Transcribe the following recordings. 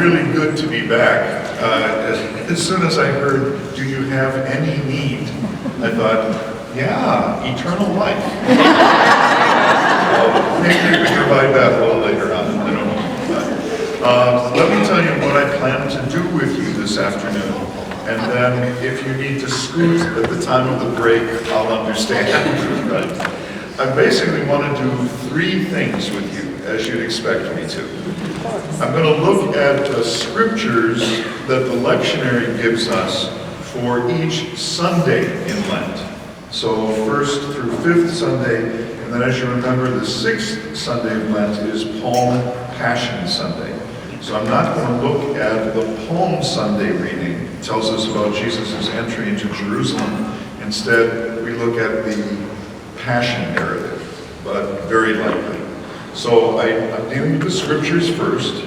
really good to be back. As soon as I heard, do you have any need? I thought, yeah, eternal life. Maybe we can provide that a little later on, I don't know. Let me tell you what I plan to do with you this afternoon. And then if you need to scoot at the time of the break, I'll understand. Right? I basically want to do 3 things with you, as you'd expect me to. I'm going to look at scriptures that the lectionary gives us for each Sunday in Lent. So 1st through 5th Sunday, and then as you remember, the 6th Sunday of Lent is Palm Passion Sunday. So I'm not going to look at the Palm Sunday reading. It tells us about Jesus' entry into Jerusalem. Instead, we look at the Passion narrative, but very likely. So I'm dealing with the scriptures first.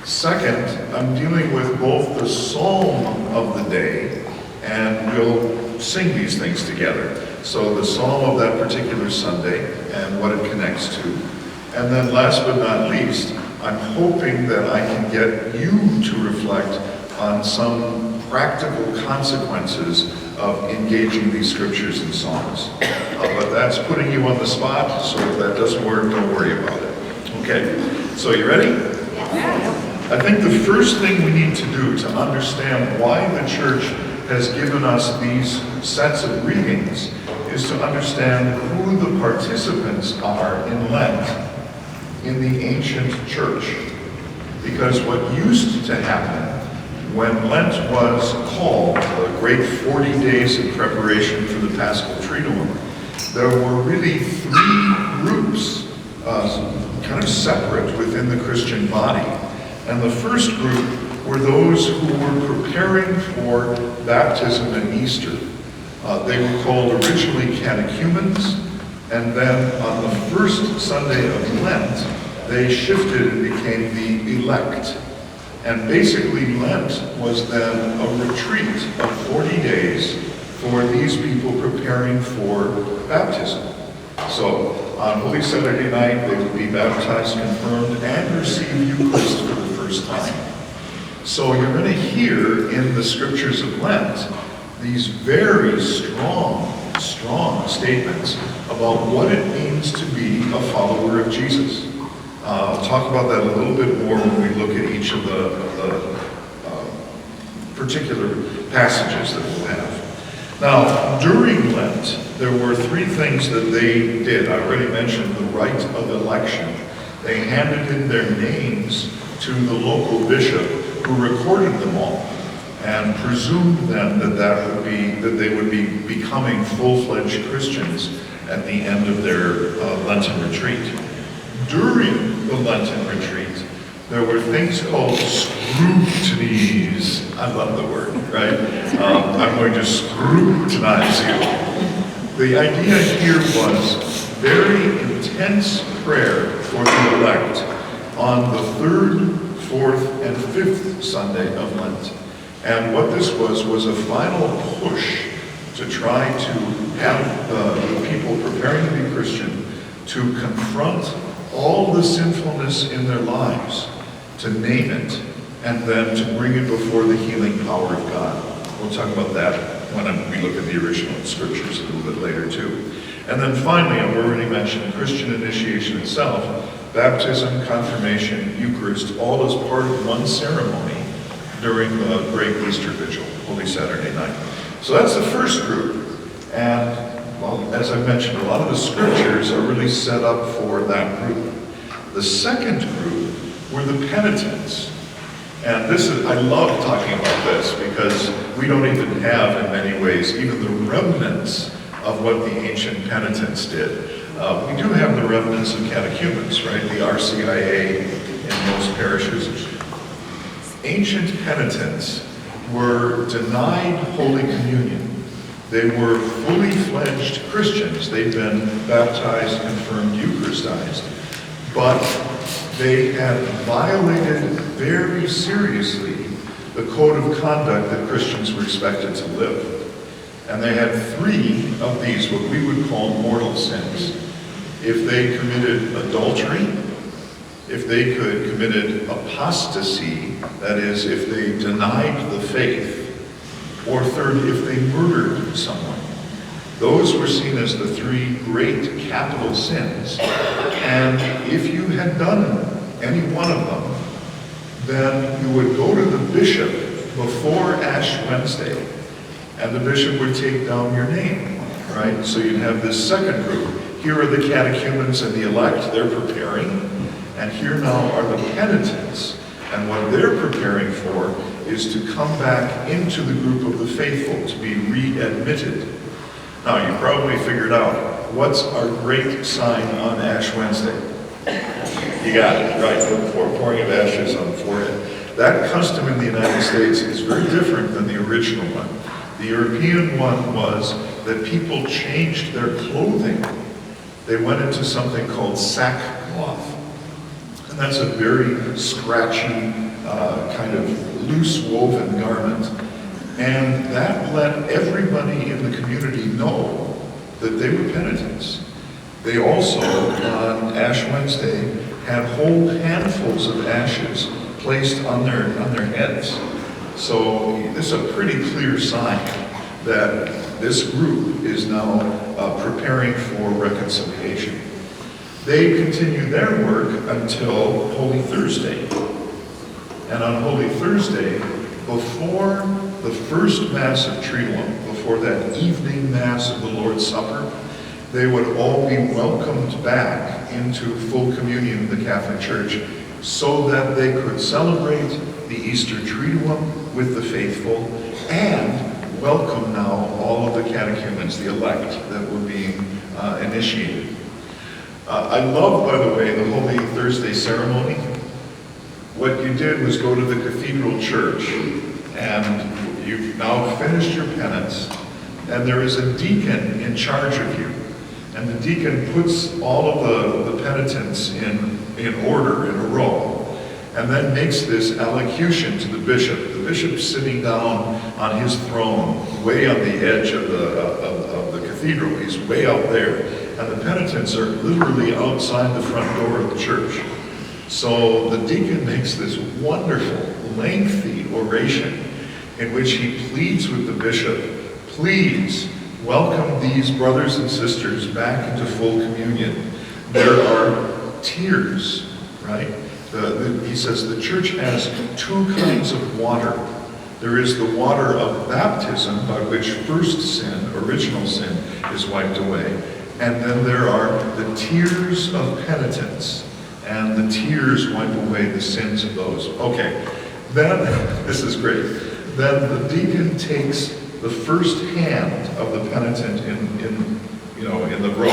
Second, I'm dealing with both the psalm of the day, and we'll sing these things together. So the psalm of that particular Sunday and what it connects to. And then last but not least, I'm hoping that I can get you to reflect on some practical consequences of engaging these scriptures and songs. But that's putting you on the spot, so if that doesn't work, don't worry about it. Okay, so you ready? I think the first thing we need to do to understand why the church has given us these sets of readings is to understand who the participants are in Lent in the ancient church. Because what used to happen when Lent was called the great 40 days of preparation for the Paschal Triduum, there were really 3 groups kind of separate within the Christian body. And the first group were those who were preparing for baptism and Easter. They were called originally catechumens, and then on the first Sunday of Lent, they shifted and became the elect. And basically Lent was then a retreat of 40 days for these people preparing for baptism. So on Holy Saturday night, they would be baptized, confirmed, and receive Eucharist for the first time. So you're going to hear in the scriptures of Lent these very strong statements about what it means to be a follower of Jesus. I'll talk about that a little bit more when we look at each of the particular passages that we'll have. Now, during Lent, there were 3 things that they did. I already mentioned the rite of election. They handed in their names to the local bishop who recorded them all and presumed then that they would be becoming full-fledged Christians at the end of their Lenten retreat. During the Lenten retreat, there were things called scrutinies. I love the word, right? I'm going to scrutinize you. The idea here was very intense prayer for the elect on the 3rd, 4th, and 5th Sunday of Lent. And what this was a final push to try to have the people preparing to be Christian to confront all the sinfulness in their lives, to name it, and then to bring it before the healing power of God. We'll talk about that when we look at the original scriptures a little bit later too. And then finally, I've already mentioned Christian initiation itself, baptism, confirmation, Eucharist, all as part of one ceremony during the great Easter Vigil, Holy Saturday night. So that's the first group. And, well, as I mentioned, a lot of the scriptures are really set up for that group. The second group were the penitents. And I love talking about this because we don't even have, in many ways, even the remnants of what the ancient penitents did. We do have the remnants of catechumens, right? The RCIA in most parishes. Ancient penitents were denied Holy Communion. They were fully fledged Christians. They'd been baptized, confirmed, Eucharistized. But they had violated very seriously the code of conduct that Christians were expected to live. And they had 3 of these, what we would call mortal sins. If they committed adultery, if they committed apostasy, That is, if they denied the faith, or third, if they murdered someone. Those were seen as the three great capital sins. And if you had done any one of them, then you would go to the bishop before Ash Wednesday, and the bishop would take down your name, right? So you'd have this second group. Here are the catechumens and the elect, they're preparing, and here now are the penitents. And what they're preparing for is to come back into the group of the faithful, to be readmitted. Now, you probably figured out, what's our great sign on Ash Wednesday? You got it, right, the pouring of ashes on the forehead. That custom in the United States is very different than the original one. The European one was that people changed their clothing. They went into something called sackcloth. And that's a very scratchy, kind of loose woven garment. And that let everybody in the community know that they were penitents. They also, on Ash Wednesday, had whole handfuls of ashes placed on their heads. So this is a pretty clear sign that this group is now preparing for reconciliation. They continue their work until Holy Thursday. And on Holy Thursday, before the first Mass of Triduum, before that evening Mass of the Lord's Supper, they would all be welcomed back into full communion in the Catholic Church so that they could celebrate the Easter Triduum with the faithful and welcome now all of the catechumens, the elect, that were being initiated. I love, by the way, the Holy Thursday ceremony. What you did was go to the cathedral church, and you've now finished your penance, and there is a deacon in charge of you. And the deacon puts all of the penitents in order, in a row, and then makes this allocution to the bishop. The bishop's sitting down on his throne, way on the edge of the cathedral. He's way out there. And the penitents are literally outside the front door of the church. So the deacon makes this wonderful, lengthy oration in which he pleads with the bishop, please welcome these brothers and sisters back into full communion. There are tears, right? He says the church has two kinds of water. There is the water of baptism, by which first sin, original sin, is wiped away. And then there are the tears of penitence, and the tears wipe away the sins of those. Okay, then, this is great. Then the deacon takes the first hand of the penitent in the row,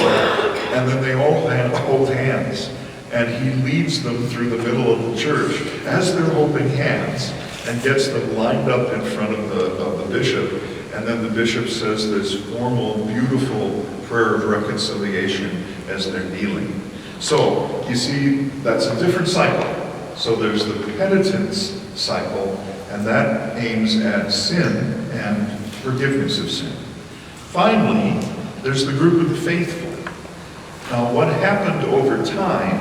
and then they all hold hands, and he leads them through the middle of the church as they're holding hands, and gets them lined up in front of the bishop. And then the bishop says this formal, beautiful prayer of reconciliation as they're kneeling. So, you see, that's a different cycle. So there's the penitence cycle, and that aims at sin and forgiveness of sin. Finally, there's the group of the faithful. Now, what happened over time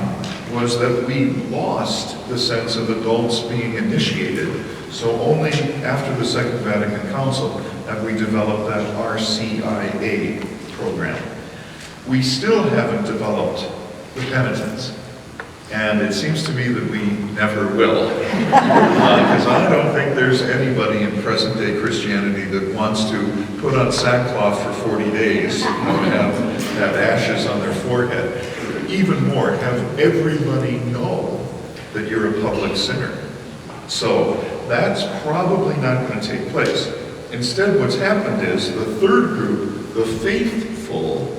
was that we lost the sense of adults being initiated, so only after the Second Vatican Council have we developed that RCIA program. We still haven't developed the penitents, and it seems to me that we never will, because I don't think there's anybody in present-day Christianity that wants to put on sackcloth for 40 days, have ashes on their forehead. Even more, have everybody know that you're a public sinner. So that's probably not going to take place. Instead, what's happened is the third group, the faithful,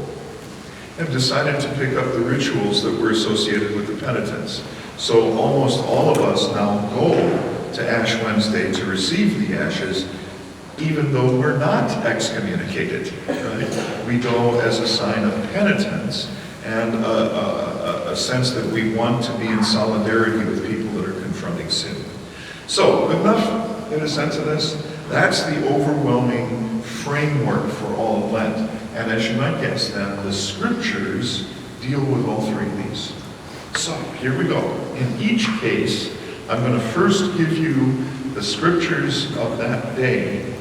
have decided to pick up the rituals that were associated with the penitents. So almost all of us now go to Ash Wednesday to receive the ashes, even though we're not excommunicated, right? We go as a sign of penitence and a sense that we want to be in solidarity with people that are confronting sin. So, enough in a sense of this. That's the overwhelming framework for all of Lent. And as you might guess, then the scriptures deal with all three of these. So, here we go. In each case, I'm going to first give you the scriptures of that day.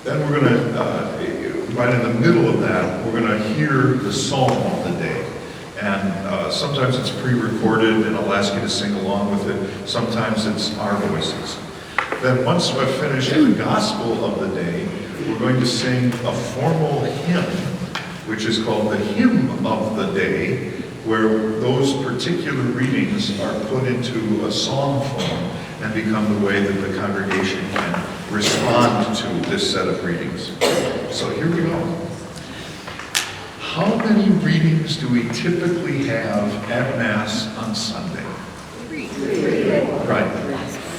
Then we're going to, right in the middle of that, we're going to hear the psalm of the day. And sometimes it's pre-recorded, and I'll ask you to sing along with it. Sometimes it's our voices. Then once I've finished the gospel of the day, we're going to sing a formal hymn, which is called the hymn of the day, where those particular readings are put into a song form and become the way that the congregation can respond to this set of readings. So here we go. How many readings do we typically have at Mass on Sunday? 3. Right,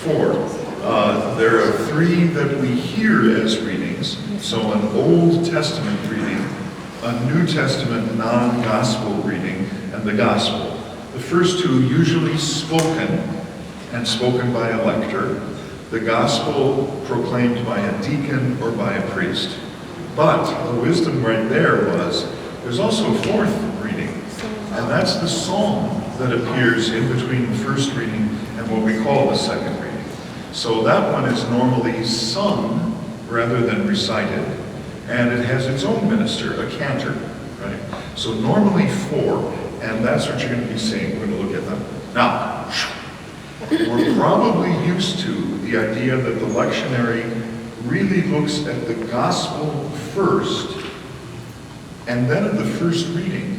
4. There are 3 that we hear as readings. So an Old Testament reading, a New Testament non-gospel reading, and the gospel. The first 2 usually spoken, and spoken by a lector. The gospel proclaimed by a deacon or by a priest. But the wisdom right there was, there's also a 4th reading, and that's the psalm that appears in between the first reading and what we call the second reading. So that one is normally sung rather than recited, and it has its own minister, a cantor, right? So normally 4, and that's what you're going to be seeing. We're going to look at them. Now, we're probably used to the idea that the lectionary really looks at the gospel first, and then at the first reading.